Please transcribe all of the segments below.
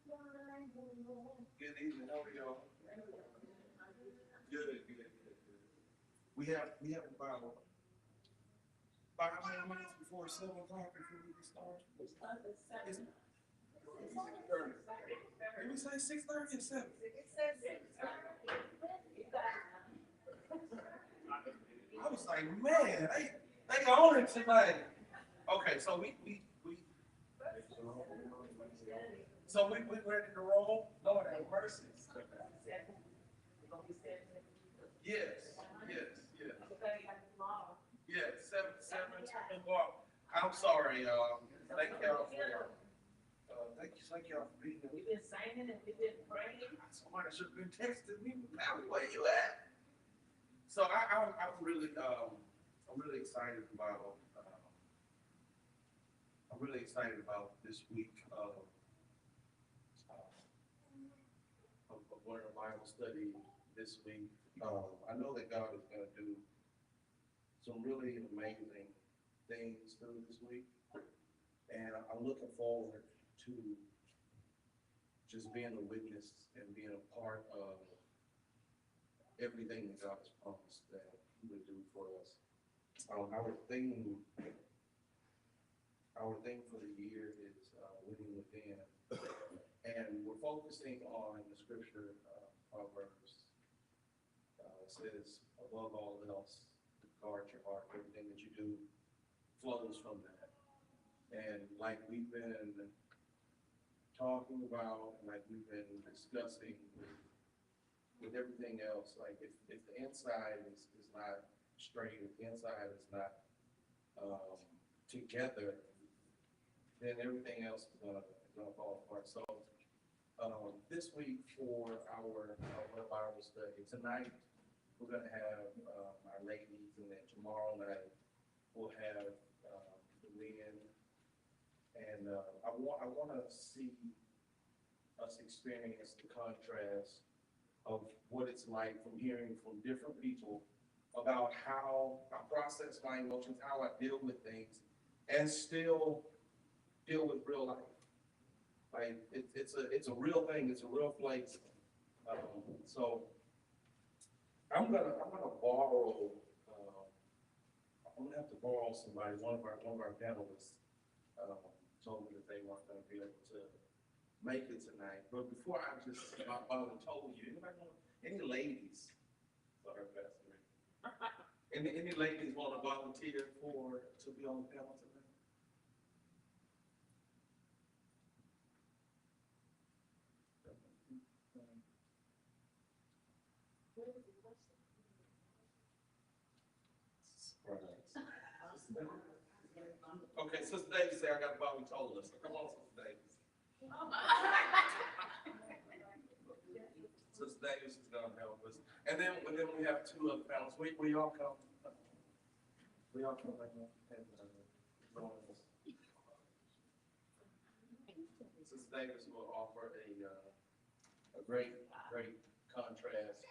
Good evening. How are y'all? Good, good, good, good. We have about how many minutes before 7 o'clock before we can start? It's 6:30. Did we say 6:30 or 7? I was like, man, they own it tonight. Okay, so we ready to roll? Lord have mercy. Yes, yes, yes. Yes, seven tomorrow. I'm sorry, thank y'all for thank y'all for being there. Somebody should have been texting me, Pally, where you at? So I'm really excited about this week of learning Bible study this week. I know that God is going to do some really amazing things through this week, and I'm looking forward to just being a witness and being a part of everything that God has promised that He would do for us. Our thing for the year is winning within, and we're focusing on the scripture Proverbs. It says, above all else, guard your heart. Everything that you do flows from that. And like we've been talking about, like we've been discussing with everything else, like if the inside is not straight, if the inside is not together, then everything else is gonna fall apart. So this week for our Bible study, tonight we're gonna have our ladies, and then tomorrow night we'll have the men. And I want to see us experience the contrast of what it's like from hearing from different people about how I process my emotions, how I deal with things, and still deal with real life. Like it's a real thing. It's a real place. So I'm gonna borrow. I'm gonna have to borrow somebody. One of our panelists told me that they weren't going to be able to make it tonight. But before my father told you, any ladies? Sorry, Pastor. Any ladies want to volunteer to be on the panel tonight? Okay, Sister Davis said I got to volunteer list. So come on, Sister Davis. Sister Davis is going to help us. And then we have two other panels. We all come. We all come right now and join us. Sister Davis will offer a great contrast.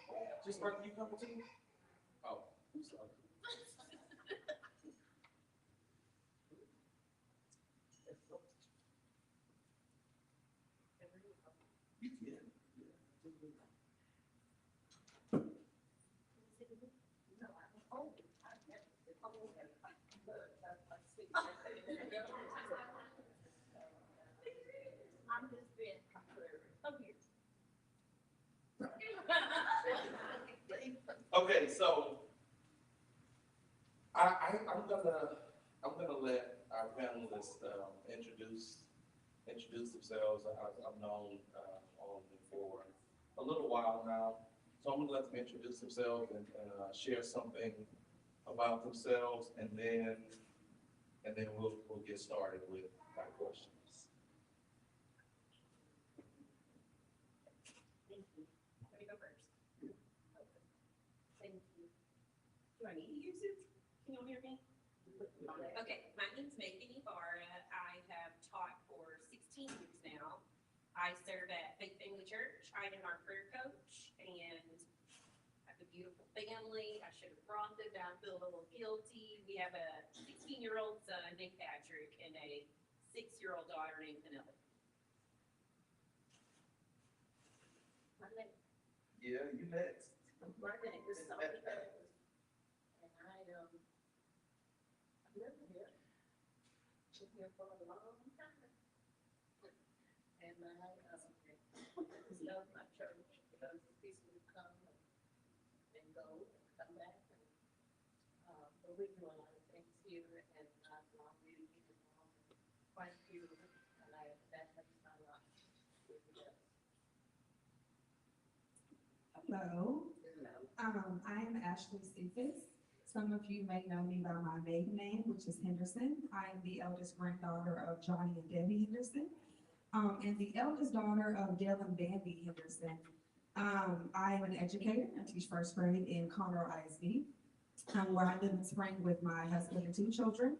Just Bertha, you coming too? Oh, I'm sorry. Okay, so I'm gonna let our panelists introduce themselves. I've known all of them for a little while now, so I'm gonna let them introduce themselves and share something about themselves, and then we'll get started with our questions. Thank you. Let me go first. Thank you. Do I need to use it? Can you all hear me? Okay, my name's Megan Ibarra. I have taught for 16 years now. I serve at Faith Family Church. I am our prayer coach, and I have a beautiful family. I should have brought them, but I feel a little guilty. We have a 16-year-old son named Patrick and a 6-year-old daughter named Penelope. Yeah, you next. My name is Sophie Harris, and I've lived here, been here for a long time. And I love my church because people would come and go and come back. But we do a lot of things here, and I've really been involved in quite a few of them, and that makes my life really does. Hello, I am Ashley Cephas. Some of you may know me by my maiden name, which is Henderson. I am the eldest granddaughter of Johnny and Debbie Henderson, and the eldest daughter of Dale and Bambi Henderson. I am an educator. I teach first grade in Conroe ISD, where I live in Spring with my husband and 2 children.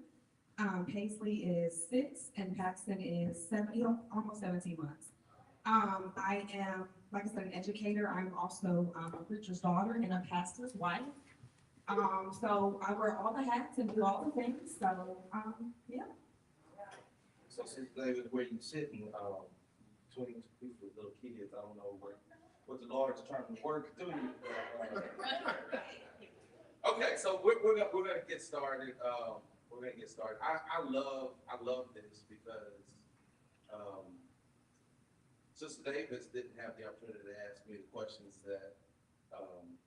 Paisley is 6 and Paxton is almost 17 months. I am, like I said, an educator. I'm also a preacher's daughter and a pastor's wife. So I wear all the hats and do all the things. So, yeah. So since David, where you sitting, between people with little kids, I don't know what the Lord's trying to work through you. Okay, so we're gonna get started. I love this because, Sister Davis didn't have the opportunity to ask me the questions that,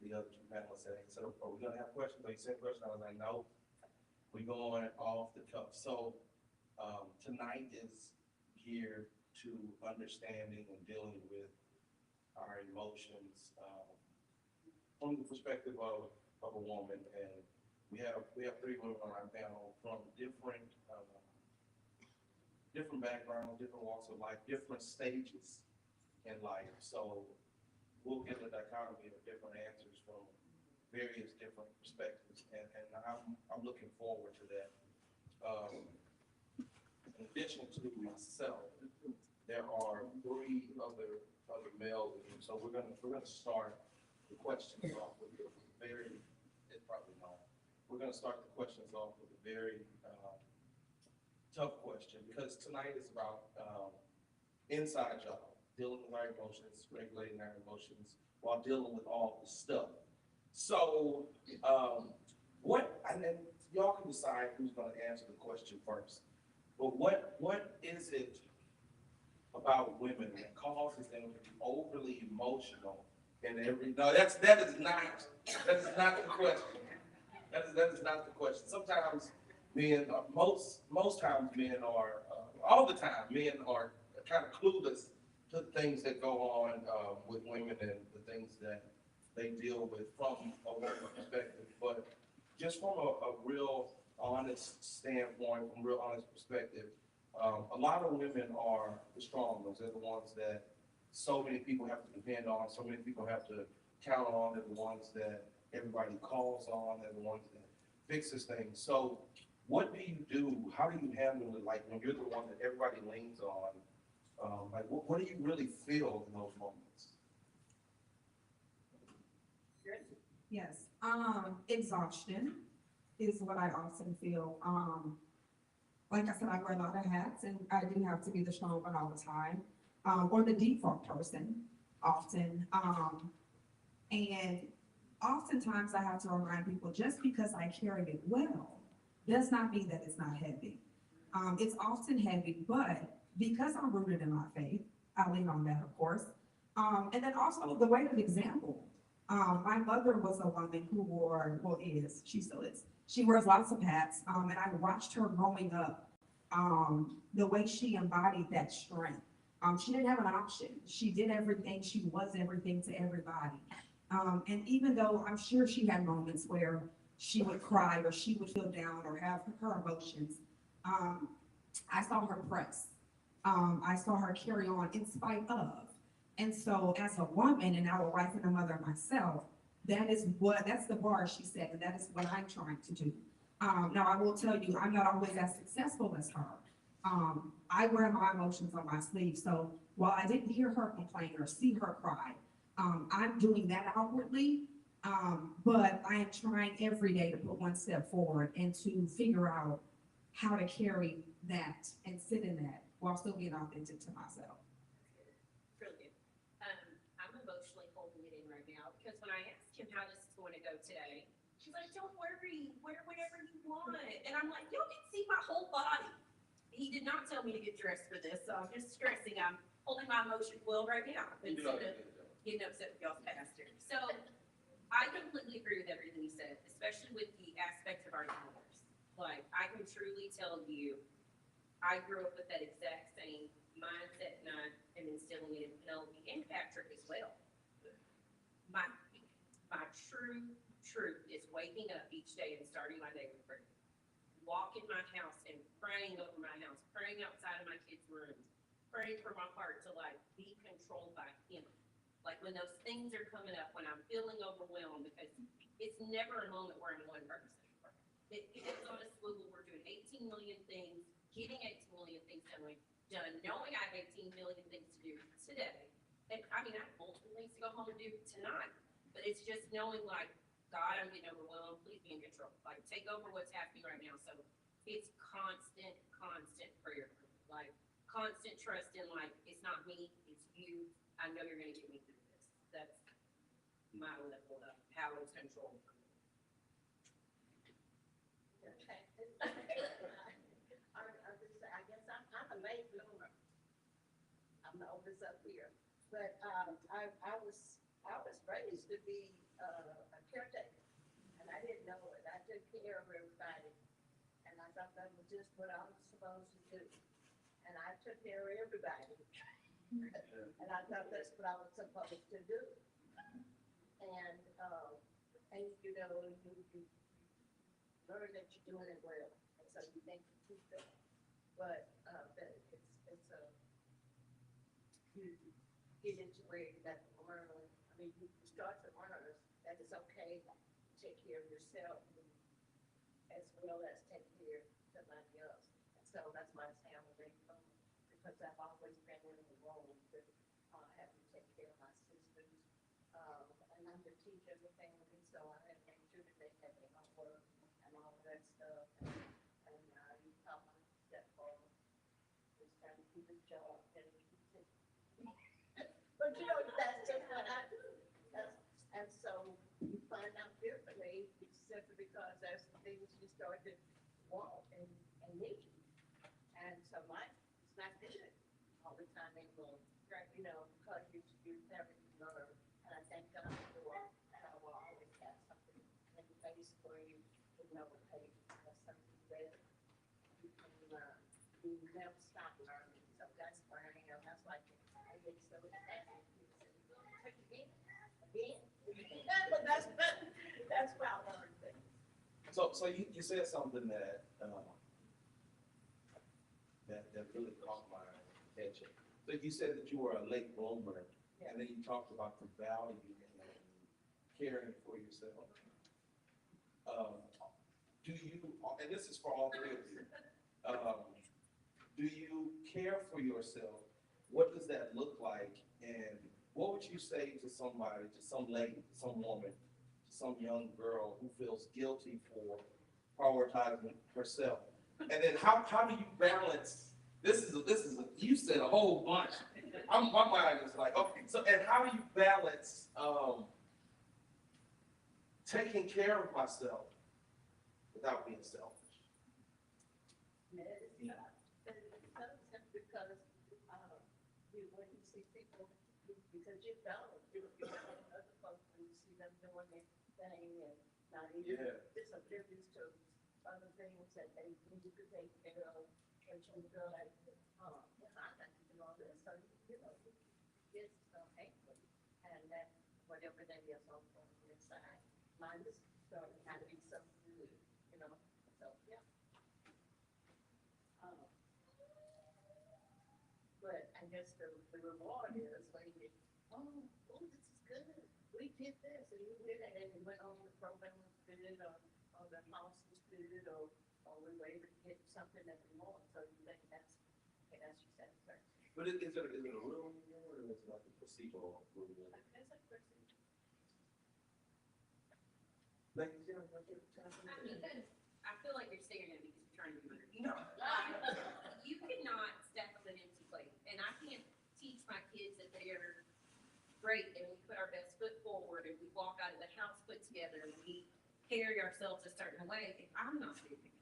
the other 2 panelists said. So, are we gonna have questions? They said questions. I was like, no, we're going off the cuff. So, tonight is geared to understanding and dealing with our emotions, from the perspective of a woman. And we have 3 women on our panel from different backgrounds, different walks of life, different stages in life. So we'll get a dichotomy of different answers from various different perspectives, and I'm looking forward to that. In addition to myself, there are 3 other males in here. So we're gonna start the questions off with a very, it's probably not. We're gonna start the questions off with a very tough question, because tonight is about inside job, dealing with our emotions, regulating our emotions while dealing with all the stuff. So, and then y'all can decide who's gonna answer the question first. But what is it about women that causes them to be overly emotional in every? No, that is not the question. That is not the question. Sometimes men, most times men are, all the time, men are kind of clueless to the things that go on with women and the things that they deal with from a woman's perspective. But just from a real honest standpoint, from a real honest perspective, a lot of women are the strong ones. They're the ones that so many people have to depend on, so many people have to count on. They're the ones that everybody calls on. They're the ones that fixes things. So what do you do? How do you handle it? Like when you're the one that everybody leans on, like what do you really feel in those moments? Yes. Exhaustion is what I often feel. Like I said, I wear a lot of hats, and I do have to be the strong one all the time, or the default person often. And oftentimes I have to remind people, just because I carry it well does not mean that it's not heavy. It's often heavy, but because I'm rooted in my faith, I lean on that, of course. And then also the weight of example. My mother was a woman who she still is. She wears lots of hats, and I watched her growing up, the way she embodied that strength. She didn't have an option. She did everything. She was everything to everybody. And even though I'm sure she had moments where she would cry or she would feel down or have her emotions, I saw her press. I saw her carry on in spite of. And so as a woman and now a wife and a mother myself, that's the bar she set, and that is what I'm trying to do. Now I will tell you, I'm not always as successful as her. I wear my emotions on my sleeve. So while I didn't hear her complain or see her cry, I'm doing that outwardly. But I am trying every day to put one step forward and to figure out how to carry that and sit in that while still being authentic to myself. Really good. I'm emotionally holding it in right now now, because when I asked him how this is going to go today, she's like, don't worry, wear whatever you want. And I'm like, y'all can see my whole body. He did not tell me to get dressed for this, so I'm just stressing. I'm holding my emotions well right now instead of getting upset with y'all's pastor. So I completely agree with everything you said, especially with the aspect of our divorce. Like, I can truly tell you, I grew up with that exact same mindset, and I am instilling it in Penelope and Patrick as well. My true truth is waking up each day and starting my day with prayer. Walking my house and praying over my house, praying outside of my kids' rooms, praying for my heart to like be controlled by Him. Like when those things are coming up, when I'm feeling overwhelmed, because it's never a moment where I'm one person. It's on a swivel. We're doing 18 million things, getting 18 million things done, knowing I have 18 million things to do today. And I mean, I have multiple things to go home and do tonight, but it's just knowing like, God, I'm getting overwhelmed. Please be in control. Like, take over what's happening right now. So it's constant prayer. Like, constant trust in, like, it's not me, it's you. I know you're going to get me through this. That's my level of how it's controlled for me. Okay. I guess I'm a late bloomer. I'm the oldest up here, but I was raised to be a caretaker, and I didn't know it. I took care of everybody, and I thought that was just what I was supposed to do. And I took care of everybody, and I thought that's what I was supposed to do. And you know, you learn that you're doing it well, and so you think you keep it. But you get into where you got to learn. I mean, you start to learn that it's okay to take care of yourself as well as take care of somebody else. And so that's my family from, because I've always been in the role to have to take care of my sisters. And I'm the teacher of the family, so I have to make sure that they have their homework and all of that stuff. And you tell my stepfather, just trying to keep his job, and keep it. But you know, that's just what I do. And so you find out differently simply because there's some things you start to want and need. And so mine is not good all the time anymore, right? You know, because you never learn. And I thank God for how I will always have something in the face for you to never pay. That's something that you can learn. You never stop learning. So that's where I am. That's why I get so excited. Again. But that's why I learned things. So you said something that that really caught my attention. So you said that you were a late bloomer, and then you talked about the value in caring for yourself. Do you, and this is for all three of you, do you care for yourself? What does that look like? And what would you say to somebody, to some lady, to some woman, to some young girl who feels guilty for prioritizing herself? And then how do you balance, you said a whole bunch. My mind is like, okay, so, and how do you balance taking care of myself without being selfish? Because when you see people, because you know other folks, when you see them doing their thing and not even disoblivious to other things that they need to take care of, and you feel like, I got to do all this, so you know, it's angry, and that whatever that is on the inside, mine is starting to be so good, you know, so yeah. But I guess the reward is when you, this is good. We did this and we did it, and we went on the program was good, or the house was good, or we were able to get something that we want. So you think that's your satisfaction. But is it a real reward, or is it like a placebo reward? That's a person. Ladies, you know, I feel like you're staring at me because you're trying to be rude. You cannot step on an empty plate, and I can't teach my kids that they're great, and we put our best foot forward, and we walk out of the house put together, and we carry ourselves a certain way, if I'm not doing it.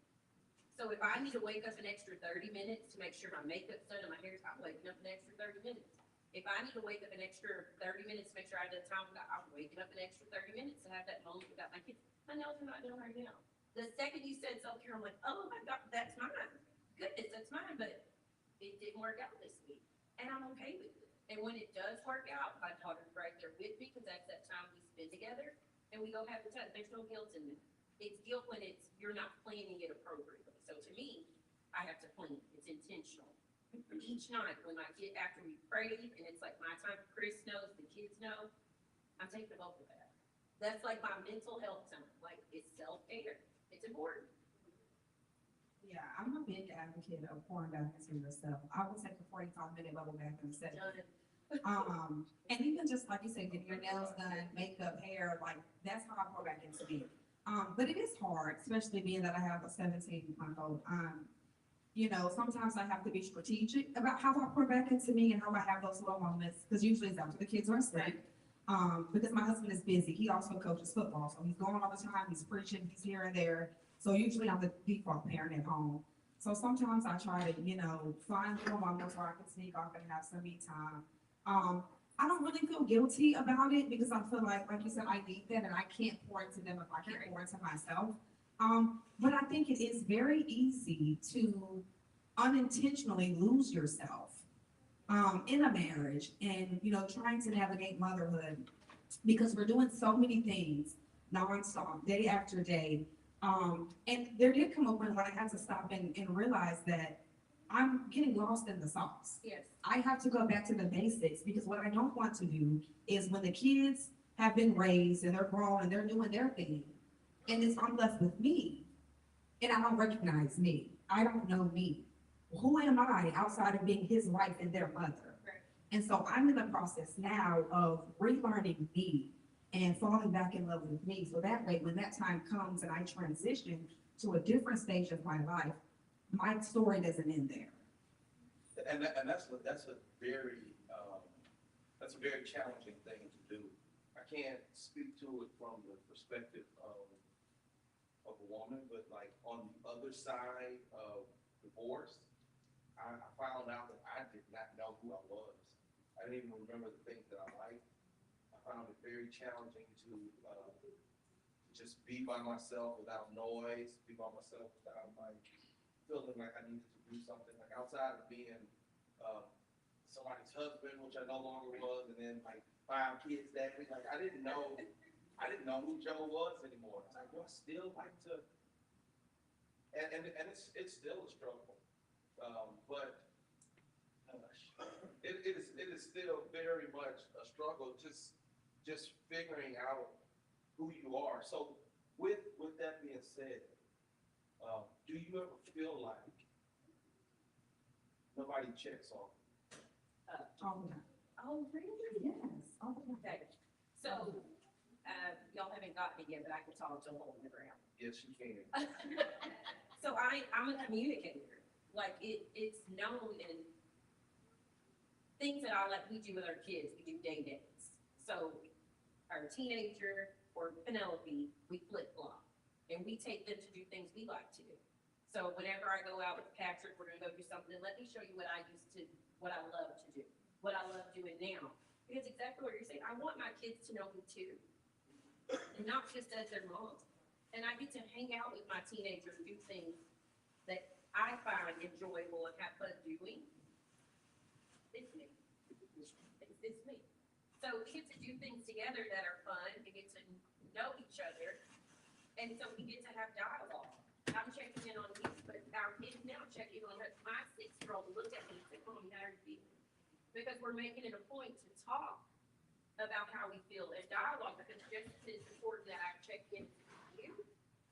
So if I need to wake up an extra 30 minutes to make sure my makeup's done and my hair's, I'm waking up an extra 30 minutes. If I need to wake up an extra 30 minutes to make sure I done time, I'm waking up an extra 30 minutes to have that moment without my kids. My nails are not done right now. The second you said self-care, I'm like, oh my God, that's mine. Goodness, that's mine, but it didn't work out this week. And I'm okay with it. And when it does work out, my daughter's right there with me because that's that time we spend together and we go have the time. There's no guilt in it. It's guilt when you're not planning it appropriately. So to me, I have to plan. It's intentional. Each night when after we prayed and it's like my time, Chris knows, the kids know, I'm taking a vote for that. That's like my mental health time. Like it's self-care. It's important. Yeah, I'm a big advocate of pouring back into yourself. I will take a 45-minute bubble bath in a second. And even just like you said, getting your nails done, makeup, hair, like that's how I pour back into me. But it is hard, especially being that I have a 17-month-old. You know, sometimes I have to be strategic about how I pour back into me and how I have those little moments, because usually it's after the kids are asleep. Because my husband is busy. He also coaches football, so he's going all the time. He's preaching, he's here and there. So usually I'm the default parent at home. So sometimes I try to, you know, find little moments where I can sneak off and have some me time. I don't really feel guilty about it because I feel like you said, I need that and I can't pour into them if I can't pour into myself. But I think it is very easy to unintentionally lose yourself in a marriage and, you know, trying to navigate motherhood because we're doing so many things nonstop, day after day. And there did come a point when I had to stop and realize that I'm getting lost in the sauce. Yes. I have to go back to the basics because what I don't want to do is when the kids have been raised and they're grown and they're doing their thing, and I'm left with me, and I don't recognize me. I don't know me. Who am I outside of being his wife and their mother? Right. And so I'm in the process now of relearning me and falling back in love with me. So that way, when that time comes and I transition to a different stage of my life, my story doesn't end there. And that's a very challenging thing to do. I can't speak to it from the perspective of a woman, but like on the other side of divorce, I found out that I did not know who I was. I didn't even remember the things that I liked. I found it very challenging to just be by myself without noise, be by myself without like feeling like I needed to do something, like outside of being somebody's husband, which I no longer was, and then like 5 kids daddy. Like I didn't know who Joe was anymore. It's like, well, I still like to, and it's still a struggle, but it is still very much a struggle. Just figuring out who you are. So with that being said, do you ever feel like nobody checks on you? Oh, really? Yes. Oh, Okay. So, y'all haven't gotten it yet, but I can talk to a hole in the ground. Yes, you can. So I'm a communicator. Like it's known in things that we do with our kids. We do day dates. So our teenager or Penelope, we flip flop and we take them to do things we like to do. So whenever I go out with Patrick, we're gonna go do something. Let me show you what I love to do, what I love doing now. Because exactly what you're saying, I want my kids to know me too, and not just as their mom. And I get to hang out with my teenagers and do things that I find enjoyable and have fun doing. It's me. It's me. So we get to do things together that are fun. We get to know each other, and so we get to have dialogue. I'm checking in on you, but our kids now checking on us. My 6-year-old look at me and say, "Mommy, how are you feeling?" Because we're making it a point to talk about how we feel in dialogue, because just as important that I check in with you,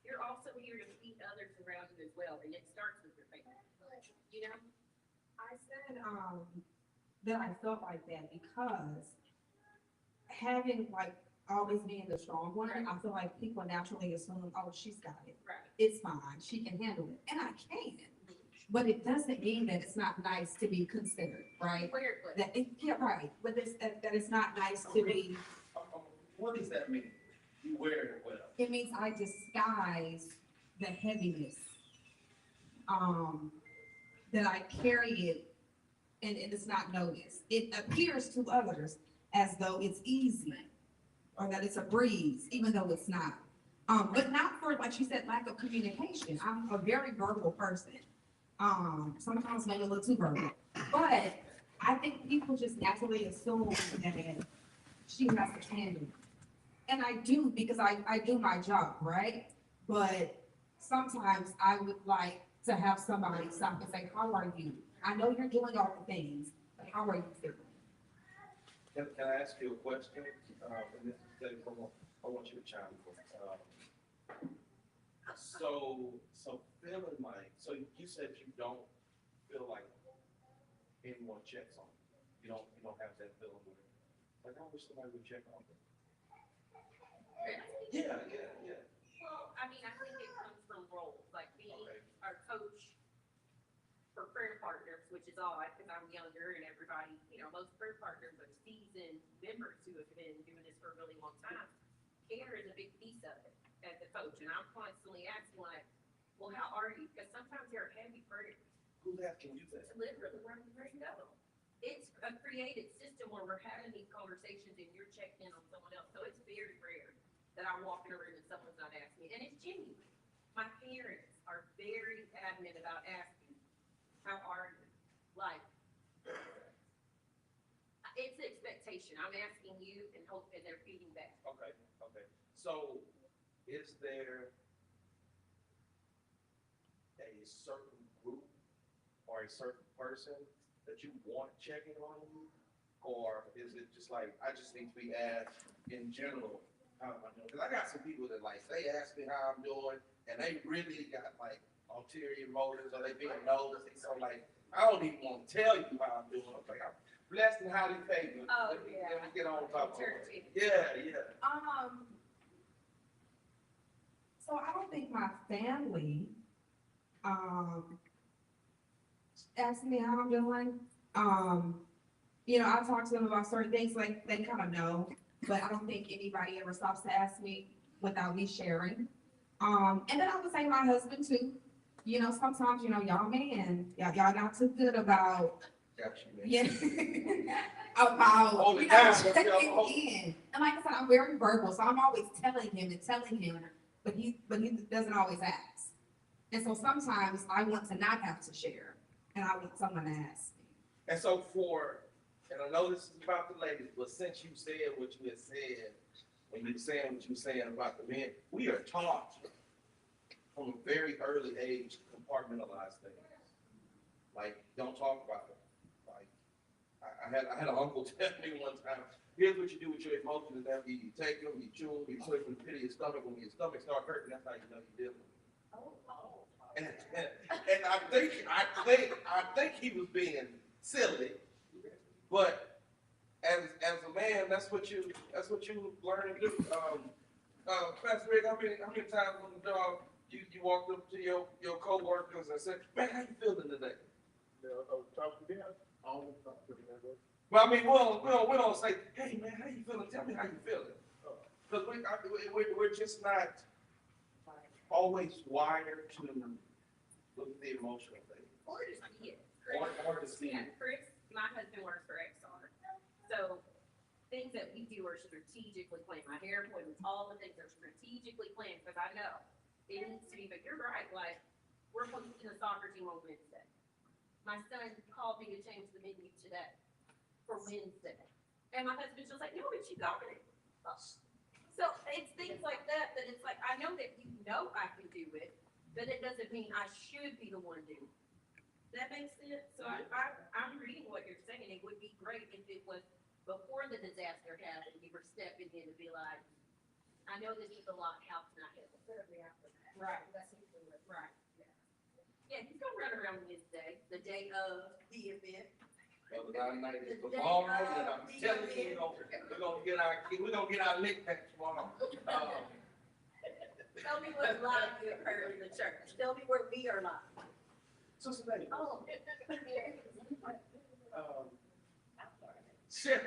you're also here to meet others around you as well, and it starts with your family. You know? I said that I felt like that because having like always being the strong one, I feel like people naturally assume, oh, she's got it. Right. It's fine. She can handle it. And I can. but it doesn't mean that it's not nice to be considered, right? Wear it, That it, yeah, right, but that it's not nice to be, What does that mean? You wear it well. it means I disguise the heaviness. That I carry it and it's not noticed. It appears to others as though it's easy or that it's a breeze, even though it's not. But not for, like you said, lack of communication. I'm a very verbal person. Sometimes maybe a little too verbal. But I think people just naturally assume that she has to handle it. And I do because I do my job, right? But sometimes I would like to have somebody stop and say, how are you? I know you're doing all the things, but how are you feeling? Can I ask you a question? And this is, Dave, I want you to chime in. So feeling like, so you said you don't feel like anyone checks on you. You don't have that feeling where, like, I wish somebody would check on me. Yeah. Well, I mean, I think it comes from roles, like being Okay. our coach for prayer partners, which is odd because I'm younger and everybody, most prayer partners are seasoned members who have been doing this for a really long time. Care is a big piece of it as a coach, and I'm constantly asking like, well, how are you? Because sometimes there are heavy prayers. Who's asking you that? Literally, where you go. It's a created system where we're having these conversations and you're checking in on someone else. So it's very rare that I walk in a room and someone's not asking me. And it's genuine. My parents are very adamant about asking, how are you? Like, it's an expectation. I'm asking you and hope and they're feeding back. Okay. So is there a certain group or a certain person that you want checking on you? Or is it just like, I just need to be asked in general, how am I doing? Because I got some people that like, they ask me how I'm doing, and they really got like ulterior motives, or they being nosy. So like, I don't even want to tell you how I'm doing. I'm like, I'm blessed and highly favored. Oh, Let me yeah. get on top of it. Church. Yeah. So I don't think my family, asks me how I'm doing. I talk to them about certain things, like they kind of know, but I don't think anybody ever stops to ask me without me sharing. And then I would say my husband too. Sometimes, y'all man, y'all not too good about, Got you, man. yeah, about, Hold it down, checking hold it. in. And like I said, I'm very verbal, so I'm always telling him, but he doesn't always ask. And so sometimes I want to not have to share, and I want someone to ask me. And so and I know this is about the ladies, but since you said what you had said, when you were saying what you were saying about the men, we are taught from a very early age to compartmentalize things. Like, don't talk about it. Like, I had an uncle tell me one time, here's what you do with your emotions after you take them, you chew them, you swing from the pit of your stomach. When your stomach starts hurting, that's how you know you're dealing with it. And I think he was being silly, but as a man, that's what you learn to do. Pastor Rick, how many times on the job you walked up to your coworkers and said, "Man, how you feeling today?" Talk to them. I always talk to them. But I mean, we don't say, "Hey man, how you feeling? Tell me how you feeling," because we're just not always wired to look at the emotional thing. Or just be it. Or to see Yeah, it. Chris, my husband works for XR. So things that we do are strategically planned. My hair appointments, all the things are strategically planned because I know it needs to be, but you're right, like, we're hosting a soccer team on Wednesday. My son called me to change the menu today for Wednesday. And my husband's just like, no, but you got it. So it's things like that it's like, I know that I can do it, but it doesn't mean I should be the one doing it. That makes sense? So I'm reading what you're saying. It would be great if it was before the disaster happened, you were stepping in to be like, I know this is a lot, how can I help? Certainly after that. Right. That's usually what. Right. Yeah, he's gonna run around Wednesday, the day of the event. Well, night is tomorrow, and I'm telling you, we're gonna get our lick back tomorrow. Tell me what live you have heard in the church. Tell me where we are live. Sister Davis. Oh. I'm sorry. Shit.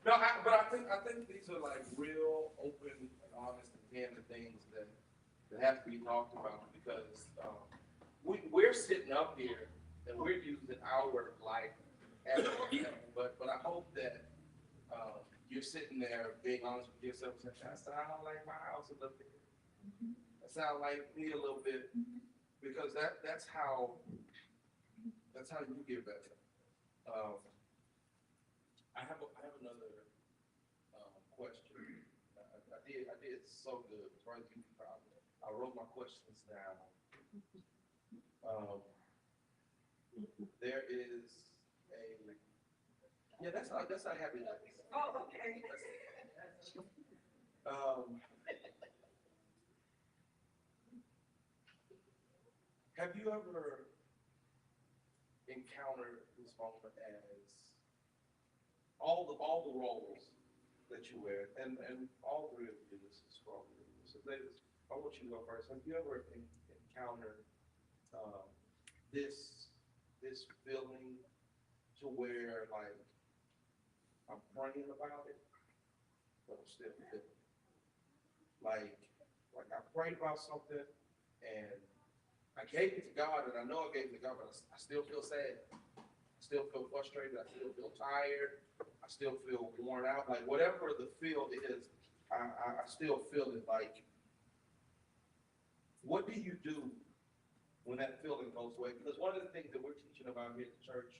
No, but I think these are like real, open, and honest, and candid things that have to be talked about because we're sitting up here and we're using our life as an example. But I hope that you're sitting there being honest with yourself, saying, "That sound like my house a little bit. That sound like me a little bit," because that's how you get better. I have another question. I did so good. As far as you can probably, I wrote my questions down. There is that's not happy. Oh, okay. Have you ever encountered this moment as all the roles that you wear, and all three of you, this is for all three of you. So Davis, I want you to go first. Have you ever encountered this feeling to where like I'm praying about it, but I'm still feeling it? Like I prayed about something and I gave it to God, and I know I gave it to God, but I still feel sad. I still feel frustrated. I still feel tired. I still feel worn out. Like whatever the feel is, I still feel it. Like, what do you do when that feeling goes away? Because one of the things that we're teaching about here at the church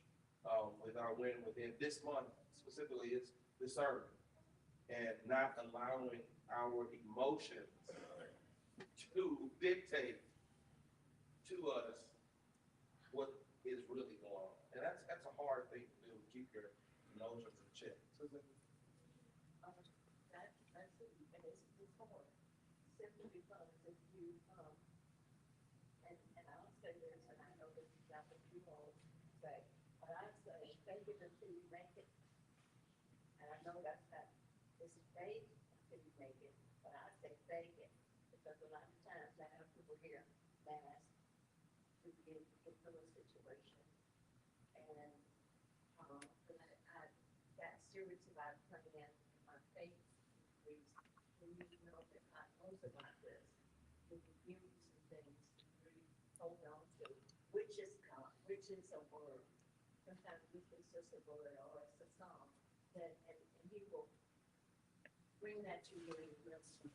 with our Win Within this month specifically is discernment and not allowing our emotions to dictate to us what is really going on. And that's a hard thing to do, keep your emotions in check. That's it, and it's hard, simply because if you, and I'll say this, and I know this is not what you all say, but I say, fake it until you make it. And I know that's not, it's fake until you make it, but I say fake it, because a lot of times I have people here mask to get into a situation. And, but I got serious about playing my faith increase. When you know that God knows about this, when you give you some things to really hold on to, which is God, which is a word. Sometimes it's just a word or it's a song, that, and He will bring that to your remembrance.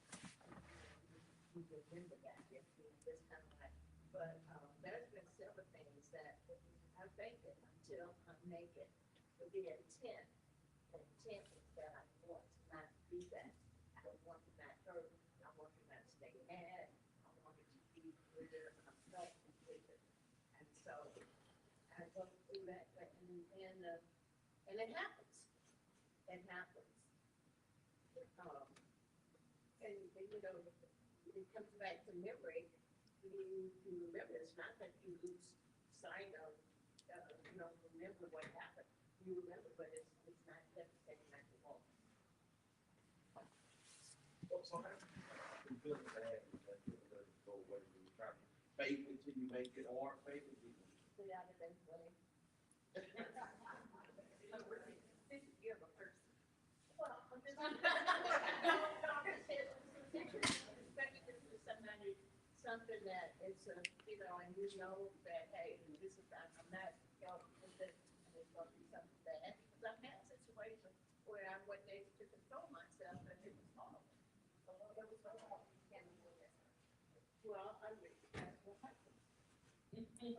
You remember that, if you just kind of like, but there's been several things that I fake it until I make it with the intent. The intent is that I want to not do that. I don't want to not hurt. I want to not stay mad. I want it to be clear. I'm not completed. And so I go through that, and it happens. It happens. And you know, it comes back to memory. You remember, it's not that you lose sight of, remember what happened. You remember, but it's not devastating like it was. So how do you feel bad that you let it go away? You try to fake it until you make it, or fake it until you make it? Stay out of that way. You're a person. Well, I'm just. Something that it's and you know that, hey, this is, I'm not, and it's going to be something bad. Because I've had situations where I went there to control myself and it was hard. So it was so hard. Well, I mean, that's what happens. Yeah,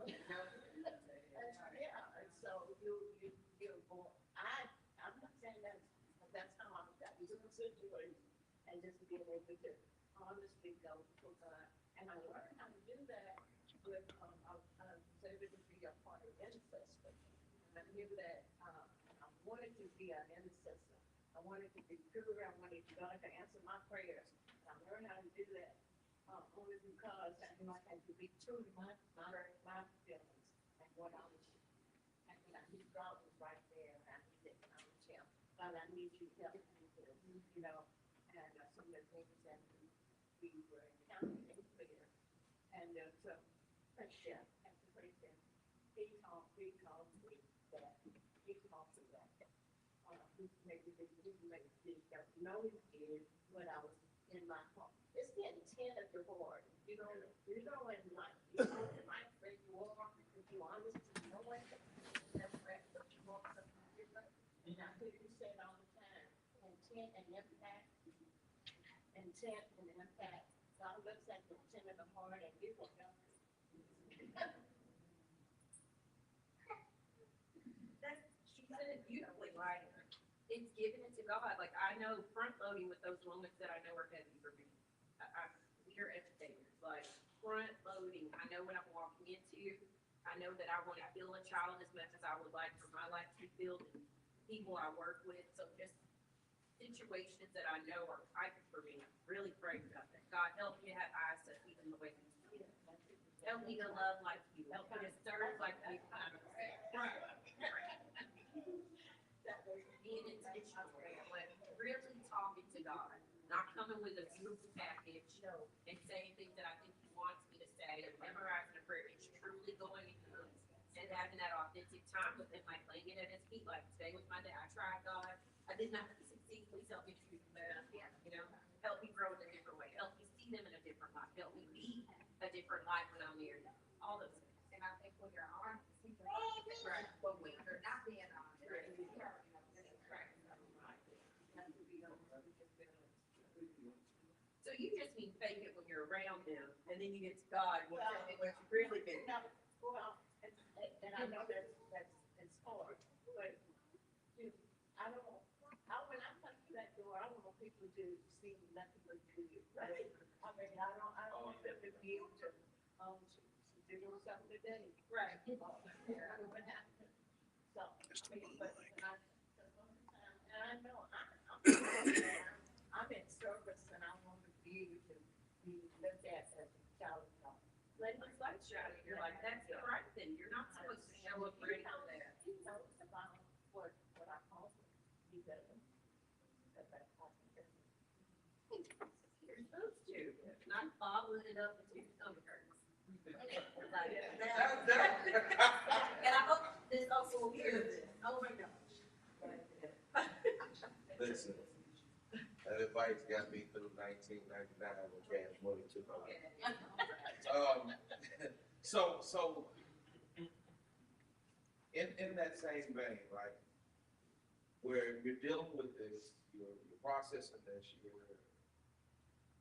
and so you're going, I'm not saying that's how I'm, that was in the situation. And just being able to honestly go to God. And I learned how to do that with, I was able to be a part of intercessor. And I knew that I wanted to be an intercessor. I wanted to be pure. I wanted God to answer my prayers. And I learned how to do that only because I had to be true to my feelings and what I was. And I knew God was right there, and I needed to acknowledge Him. God, I need you to help me with this, and some of the things that we were encountering clear. And so Chef, after Chef, he talked that, he talked to that. Maybe don't know it is when I was in my home. It's getting 10 at the board. You know, in life, where you are, if you honest, you know what, that's where you want something different. And I hear you say it all the time, intent and impact, God looks at the intent of the heart and you will know. She said it beautifully, right? It's giving it to God. Like, I know front loading with those moments that I know are heavy for me. We are educators, like front loading. I know what I'm walking into. I know that I want to feel a child as much as I would like for my life to be filled and people I work with. So just situations that I know are typing for me. Really praying about that. God, help me to have eyes to see them the way you see them. Help me to love like you. Help me to serve like you. Being intentional, like really talking to God, not coming with a beautiful package and saying things that I think He wants me to say, and memorizing a prayer. It's truly going into it and having that authentic time with Him, like laying it at His feet. Like today with my dad, I tried God. I did not succeed. Please help me to do better. You know, help me grow in a different way. Help me see them in a different light. Help me be a different light when I'm there. All those things. And I think when you're honest, Right. but when you're not being honest, Right. So you just mean fake it when you're around them, and then you get to God, and tell me what you really been. Well, and I know that's it's hard, but when I come to that door, I don't want people to see nothing but you. Right? I mean, I don't want them to be able to do something today. Right. I don't want to happen. So, and I know I'm in service and I want to be able to be looked at as a child of God. Let me slide shot it. You're like, that's the right thing. You're not supposed to show up ready for that. He knows about what I call him. He doesn't. You're supposed to, not bottling it up until your stomach hurts. Like, and I hope this also will hear this. Oh my gosh. Listen, that advice got me through 1999 when gas money took over. So in that same vein, like where you're dealing with this, you're processing this,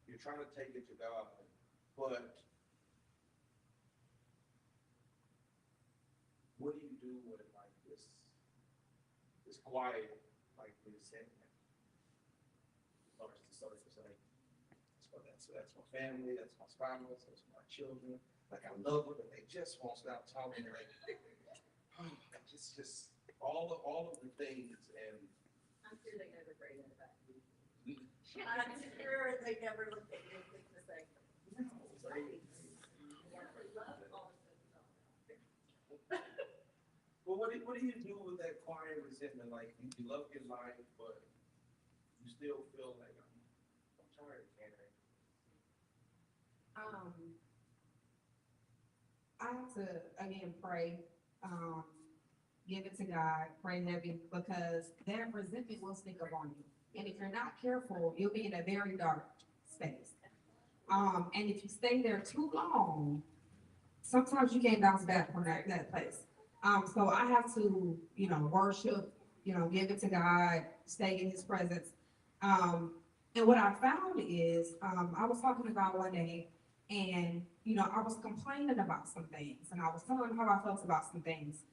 you're trying to take it to God, but what do you do when like this quiet, like resentment starts to say, that's my family, that's my spouse, that's my children. Like I love them, but they just won't stop talking. Like, it's just all of the things, and I'm sure they never prayed that about you. I'm sure they never looked at you and think the same. Well, what do you do with that quiet resentment? Like you love your life, but you still feel like I'm tired, can't I have to, again, pray, give it to God, pray heavy, because that resentment will sneak up on you. And if you're not careful, you'll be in a very dark space. And if you stay there too long, sometimes you can't bounce back from that place. So I have to, worship, give it to God, stay in His presence. And what I found is, I was talking about one day, and, I was complaining about some things, and I was telling him how I felt about some things.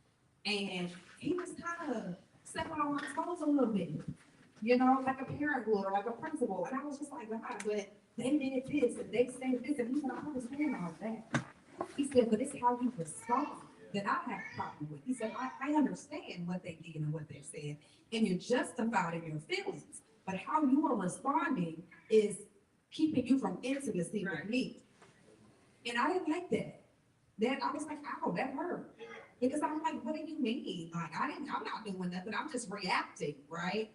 And he was kind of stepping on my toes a little bit, like a parent would, or like a principal. And I was just like, God, but they did this, and they said this, and he said, I understand all that. He said, but it's how you respond that I have a problem with. He said, I understand what they did and what they said, and you're justified in your feelings, but how you are responding is keeping you from intimacy with me. And I didn't like that. Then I was like, ow, that hurt. Because I'm like, what do you mean? Like, I'm not doing nothing. I'm just reacting, right?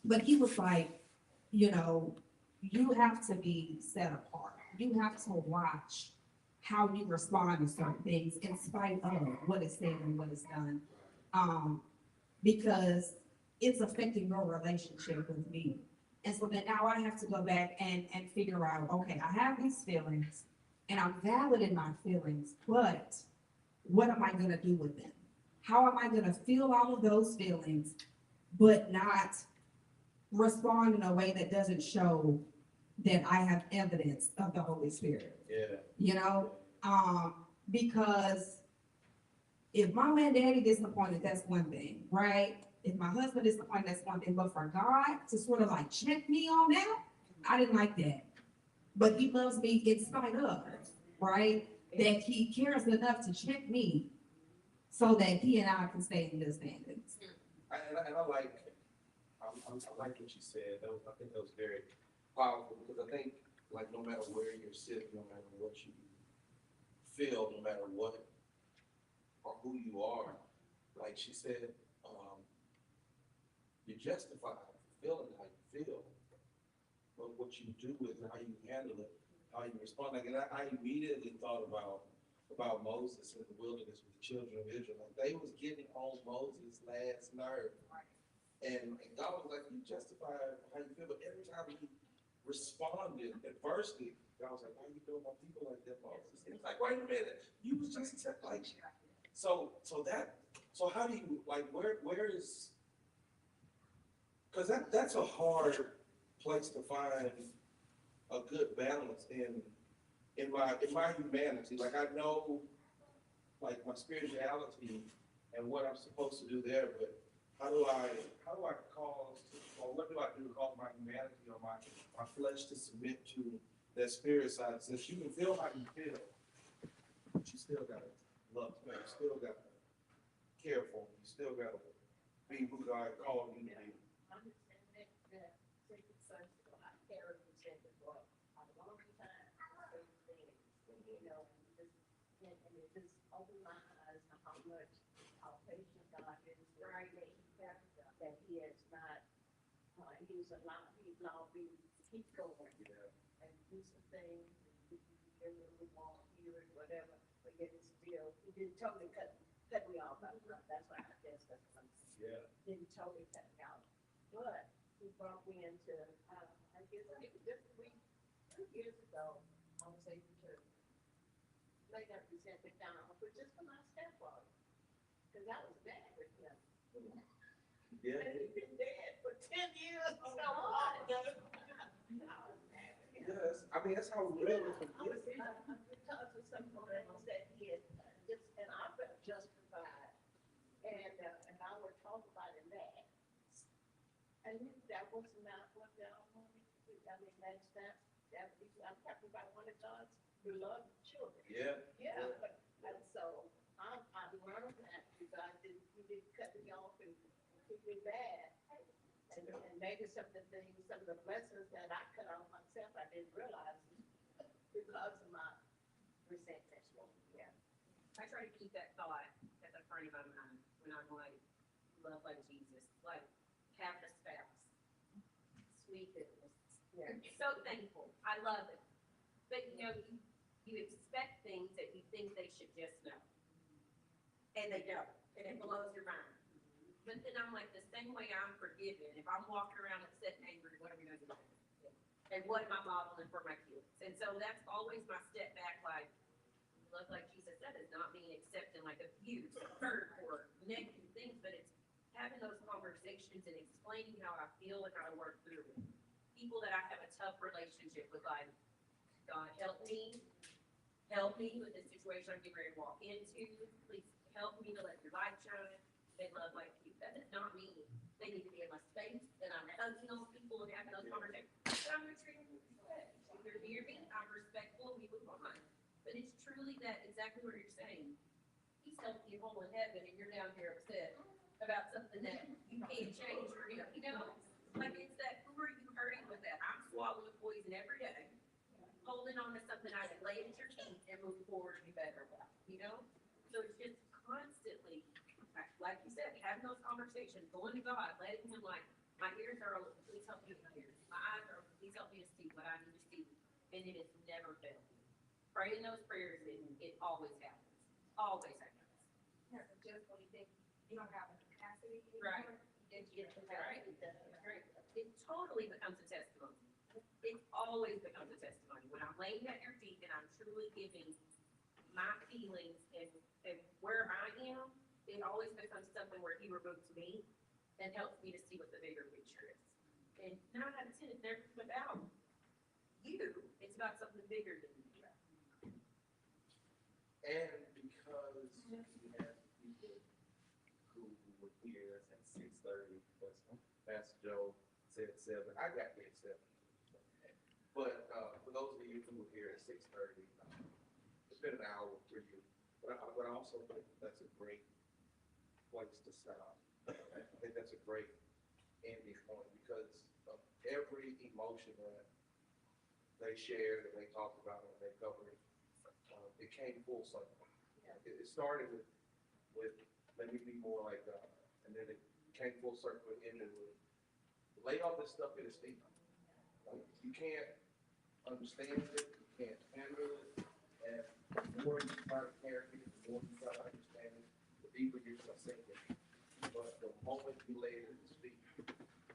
But he was like, you have to be set apart. You have to watch how you respond to certain things in spite of what is said and what is done. Because it's affecting your relationship with me. And so then now I have to go back and figure out, okay, I have these feelings and I'm valid in my feelings, but what am I gonna do with them? How am I gonna feel all of those feelings, but not respond in a way that doesn't show that I have evidence of the Holy Spirit? Yeah. You know, because if mom and daddy disappointed, that's one thing, right? If my husband disappointed, that's one thing. But for God to sort of like check me on that, I didn't like that. But he loves me in spite of, right? That he cares enough to check me so that he and I can stay in good standings. And I like, I like what you said. I think that was very powerful because I think, like, no matter where you're sitting, no matter what you feel, no matter what or who you are, like she said, you're justified for feeling how you feel. But what you do with it, how you handle it, how you respond. Like, and I immediately thought about Moses in the wilderness with the children of Israel. Like, they was getting on Moses' last nerve. And God was like, you justify how you feel, but every time he responded adversely, God was like, why are you doing my people like that, Moses? He was like, wait a minute, you was just like, so how do you, like, where is, because that's a hard place to find a good balance in my humanity. Like, I know, like, my spirituality and what I'm supposed to do there, but how do I cause, or what do I do to cause my humanity or my flesh to submit to that spirit side? Since you can feel how you feel, but you still gotta love, man. You still gotta care for me. You still gotta be who God called you to be. Understand that sacred sons of God carry protected for a long time. You know, and it just opened my eyes to how much how patient God is. Right. That he has not, he's allowed me to keep going and do some things, a little more here and whatever, but yet it's still, he didn't totally cut me off. That's why I guess that's what I'm saying. Yeah. Didn't totally cut me out, but he brought me into, I guess it was just 2 years ago, I was able to lay that resentment down, but just for my stepfather, because I was mad with him. Yeah. And he's been dead for 10 years. So what? Yes. I mean, that's how real it can I was get. because of some things that he had just, and I felt justified. And I would talk about it that. And that was not what God wanted me to do. I mean, I'm talking about one of God's beloved children. Yeah. Yeah, but, and so I've learned that God he didn't cut me off and keep me bad. And maybe some of the blessings that I cut off myself, I didn't realize because of my resentment. Yeah. I try to keep that thought at the front of my mind when I'm like, love like Jesus, like have a spouse, sweet goodness. Yeah. So thankful. I love it. But you know, you expect things that you think they should just know. And they don't. And it blows your mind. But then I'm like, the same way I'm forgiven, if I'm walking around upset and angry, what am I going to do? And what am I modeling for my kids? And so that's always my step back, like, love like Jesus said, is not being accepting like abuse, hurt, or negative things, but it's having those conversations and explaining how I feel and how to work through it. People that I have a tough relationship with, like, God, help me with the situation I'm getting ready to walk into. Please help me to let your light shine. They love like you. That does not mean they need to be in my space, and I'm hugging those people and having those conversations. But I'm going to treat them with respect. You're near me, I'm respectful, we move on. But it's truly that exactly what you're saying. He's helping you home in heaven, and you're down here upset about something that you can't change or you know, like it's that, who are you hurting with that? I'm swallowing poison every day, holding on to something I can lay at your feet and move forward and be better about, you know? So it's just constantly, like you said, having those conversations, going to God, letting him like, my ears are open, please help me with my ears. My eyes are open, please help me to see what I need to see. And it has never failed me. praying those prayers, and it always happens, always happens. Yeah, but just when you think you don't have the capacity. Right. Then you get to Right. that. Right. It totally becomes a testimony. It always becomes a testimony. When I'm laying at your feet and I'm truly giving my feelings and where I am, it always becomes something where he rebukes me and helps me to see what the bigger picture is. And 9 out of 10, it's never about you. It's about something bigger than you. And because we had people who were here at 6:30, because Pastor Joe said 7, I got here at 7. But, for those of you who were here at 6:30, it's been an hour for you. But I also think that's a great place to stop. I think that's a great ending point because of every emotion that they shared and they talked about and they covered, it came full circle. It started with let me be more like God, and then it came full circle into lay all this stuff at his feet. You can't understand it, you can't handle it, and the more you try to carry it, the more you try to understand it, the deeper you're gonna sink it. But the moment you lay it at his feet,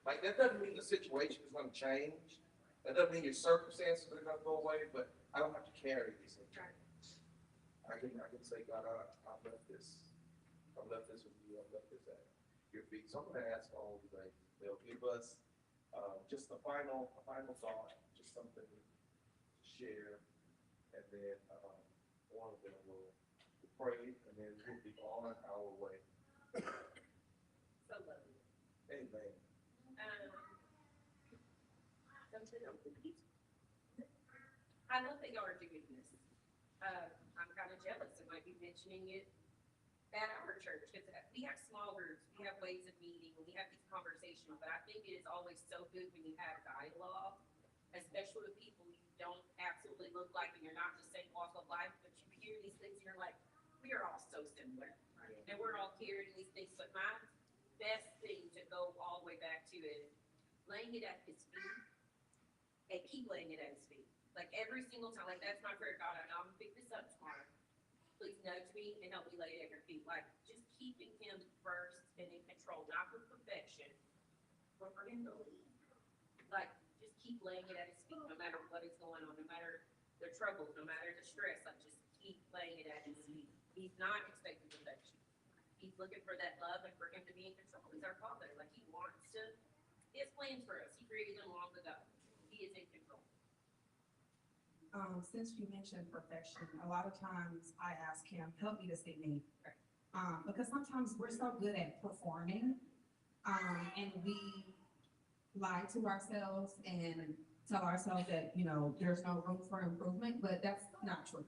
like that doesn't mean the situation is gonna change. That doesn't mean your circumstances are gonna go away, but I don't have to carry these things. I can say, God, I've left this with you, I've left this at your feet. So I'm gonna ask all of you, they'll give us, just a final thought, just something to share. And then, one of them will pray, and then we'll be on our way. So lovely. Amen. I love that y'all are doing this. I'm kind of jealous of might be mentioning it at our church, because we have small groups, we have ways of meeting, we have these conversations, but I think it is always so good when you have dialogue, especially with people you don't absolutely look like and you're not the same walk of life, but you hear these things and you're like, we are all so similar, and we're all carrying these things. But my best thing to go all the way back to is laying it at his feet and keep laying it at his feet. Like every single time, like that's my prayer, God, I know I'm gonna pick this up tomorrow. Please nudge me and help me lay it at your feet. Like just keeping him first and in control, not for perfection, but for him to lead. Like just keep laying it at his feet, no matter what is going on, no matter the troubles, no matter the stress. Like just keep laying it at his feet. He's not expecting perfection. He's looking for that love and for him to be in control. He's our Father. Like he wants to. He has plans for us. He created them long ago. He is in control. Since you mentioned perfection, a lot of times I ask him, help me to see me. Because sometimes we're so good at performing, and we lie to ourselves and tell ourselves that, there's no room for improvement, but that's not true.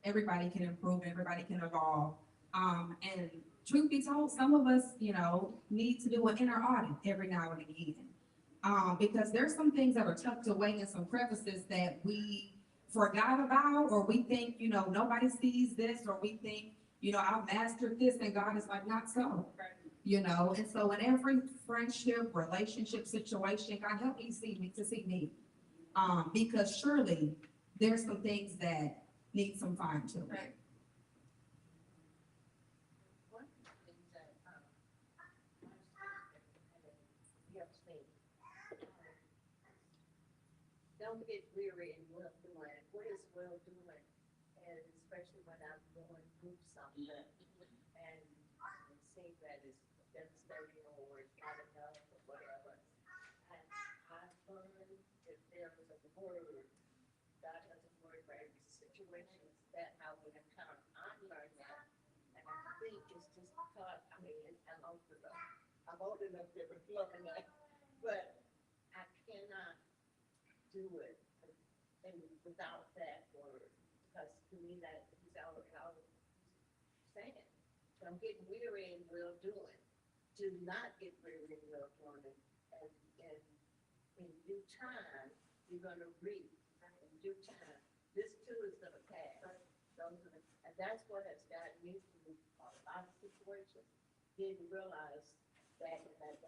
Everybody can improve, everybody can evolve. And truth be told, some of us, need to do an inner audit every now and again. Because there's some things that are tucked away in some crevices that we forgot about, or we think, nobody sees this, or we think, I've mastered this, and God is like, not so. And so in every friendship, relationship situation, God help me to see me. Because surely there's some things that need some fine tuning. Right. One of the things that, you have seen, don't get weary in well doing. What is well doing? And especially when I'm going through something and seeing that it's devastating or it's not enough or whatever. And I've learned if there is a word, God has a word for every situation that I would encounter. I learned that. And I think it's just because, I'm old enough to learn that, but I cannot do it without that word, because to me that is already saying. So I'm getting weary in well doing. Do not get weary in well doing, and in due time you're gonna reap. In due time, this too is gonna pass. And that's what has gotten me through a lot of situations. Didn't realize that that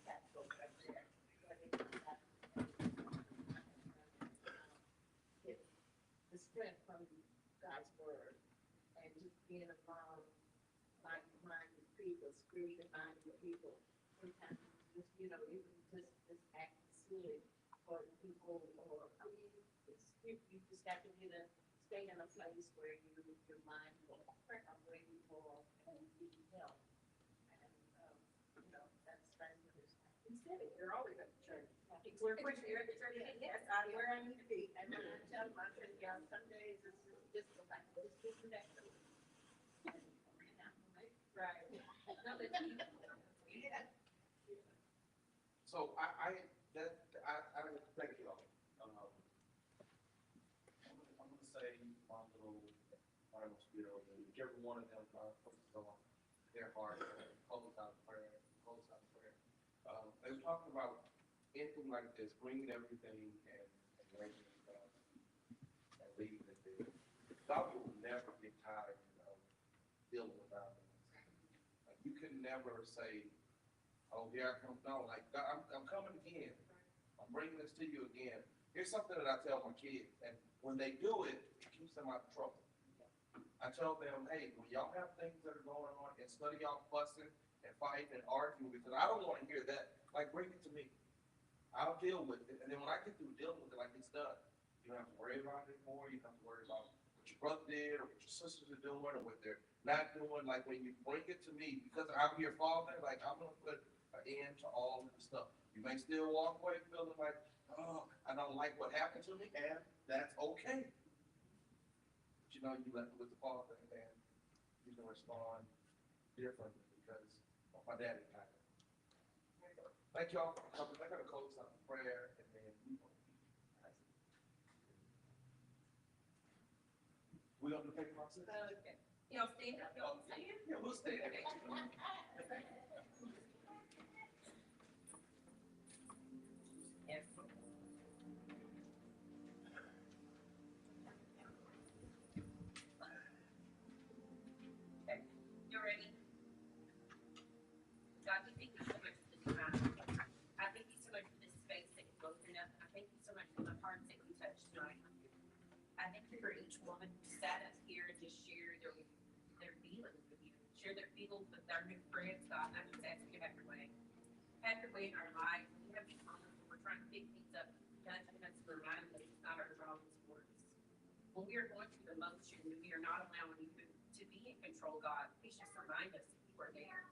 tactical right there. But it's not. The strength being around like-minded people, spiritual-minded people. Sometimes just, even just act silly for people, or, I mean, you just got to get stay in a place where your mind will where you are and you need help. And, that's what it's. Instead of, you're always at the church. We're here at the church, yes, I'm where I need to be. And when I tell my church, y'all, some days it's just go back, just get to that. Right. No, but Yeah. So I thank you all. I'm gonna say my little Bible spiel, and whichever one of them focuses on their heart, close out in prayer, close out in prayer. They were talking about anything like this, bringing everything and bringing it and leaving it there. God will never get tired of dealing with our needs. Like, you can never say, oh, here I come. No, like, God, I'm coming again. I'm bringing this to you again. Here's something that I tell my kids, and when they do it, it keeps them out of trouble. I tell them, hey, when y'all have things that are going on, instead of y'all fussing and fighting and arguing, because I don't want to hear that, like, bring it to me. I'll deal with it, and then when I get through dealing with it, like, it's done. You don't have to worry about it anymore. You don't have to worry about what your brother did, or what your sisters are doing, or what they're not doing. Like, when you bring it to me, because I'm your father, like, I'm going to put an end to all of the stuff. You may still walk away feeling like, oh, I don't like what happened to me, and that's okay. But you left it with the father, and you can respond differently because my daddy kind of. Thank y'all for coming. I got to close out in prayer, and then we gonna do paper boxes? okay. Y'all stand up, y'all stand. Yeah, we'll stay there. Yes. Okay, you ready? God, we thank you so much for this time. I thank you so much for this space that you've opened up. I thank you so much for the hearts that you touched tonight. I thank you for each woman who sat up here and just shared their feelings with you. Share their feelings with their new friends, God. I just ask you to have your way. Have your way in our lives. We have these moments when we're trying to pick things up. God, you have to remind us it's not our job, it's yours. When we are going through emotion, when we are not allowing you to be in control, God, please just remind us that you are there.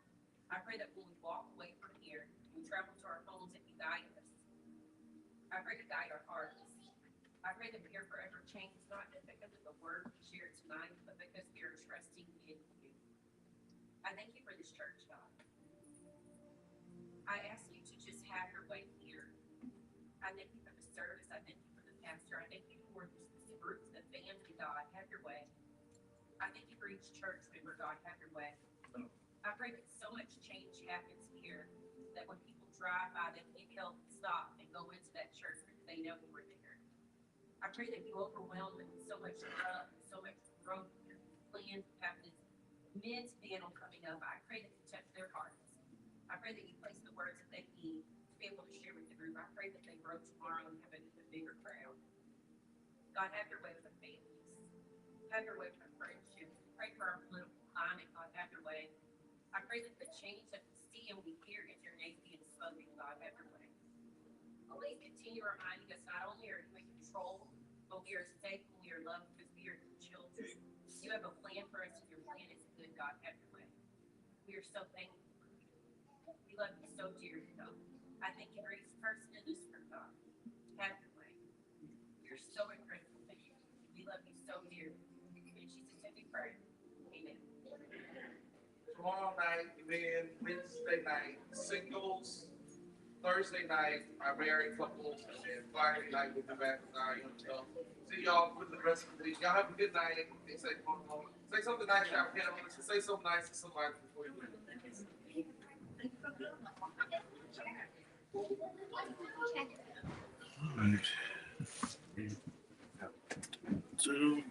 I pray that when we walk away from here, we travel to our homes, and you guide us. I pray to guide our hearts. I pray that we are forever changed, not just because of the word we shared tonight, but because we are trusting in you. I thank you for this church, God. I ask you to just have your way here. I thank you for the service. I thank you for the pastor. I thank you for this group, the family, God. Have your way. I thank you for each church member, God. Have your way. I pray that so much change happens here that when people drive by, they can't help but stop and go into that church because they know you were there. I pray that you overwhelm them with so much love, so much growth. Plans to have this men's panel coming up. I pray that you touch their hearts. I pray that you place the words that they need to be able to share with the group. I pray that they grow tomorrow and have an even bigger crowd. God, have your way with the families. Have your way with the friendships. Pray for our political climate. God, have your way. I pray that the change that we see and we hear is your name being spoken. God, have your way. Please continue reminding us not only are you in control, but we are safe and we are loved because we are your children. You have a plan for us, and your plan is good. God, have your way. We are so thankful for you. We love you so dearly, God. I thank you for each person in this room, God. Have your way. We are so grateful to you. We love you so dearly. In Jesus' name we pray. Amen. Tomorrow night, then Wednesday night, singles. Thursday night, our married couples, and then Friday night we'll be back with our young stuff. See y'all for the rest of the week. Y'all have a good night. Say something nice, y'all. Say something nice to somebody before you leave. All right. 2